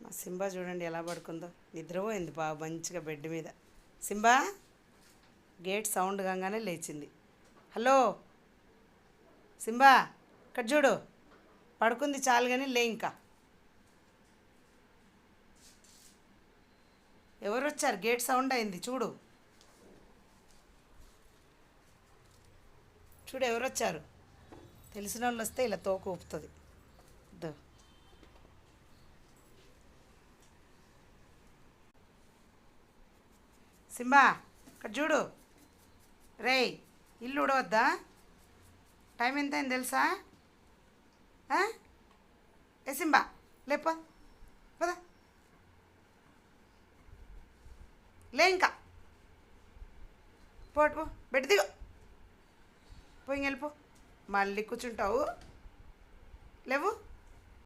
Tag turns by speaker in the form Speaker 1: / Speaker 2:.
Speaker 1: మా సింబా చూడండి ఎలా పడుకుందో, నిద్రపోయింది బాగా మంచిగా బెడ్ మీద. సింబా గేట్ సౌండ్ కాగానే లేచింది. హలో సింబా, ఇక్కడ చూడు, పడుకుంది చాలు కానీ లే ఇంకా. ఎవరు వచ్చారు? గేట్ సౌండ్ అయింది చూడు. చూడు ఎవరు వచ్చారు. తెలిసిన వాళ్ళు వస్తే ఇలా తోక ఊపుతుంది. దో సింబా, ఇక్కడ చూడు. రేయ్, ఇల్లు ఉడవద్దా? టైం ఎంత అయింది తెలుసా? ఏ సింబా, లేపా పదా, లే ఇంకా. పోటు బెడ్ దిగు, పోయి వెళ్ళిపో. మళ్ళీ కూర్చుంటావు. లేవు.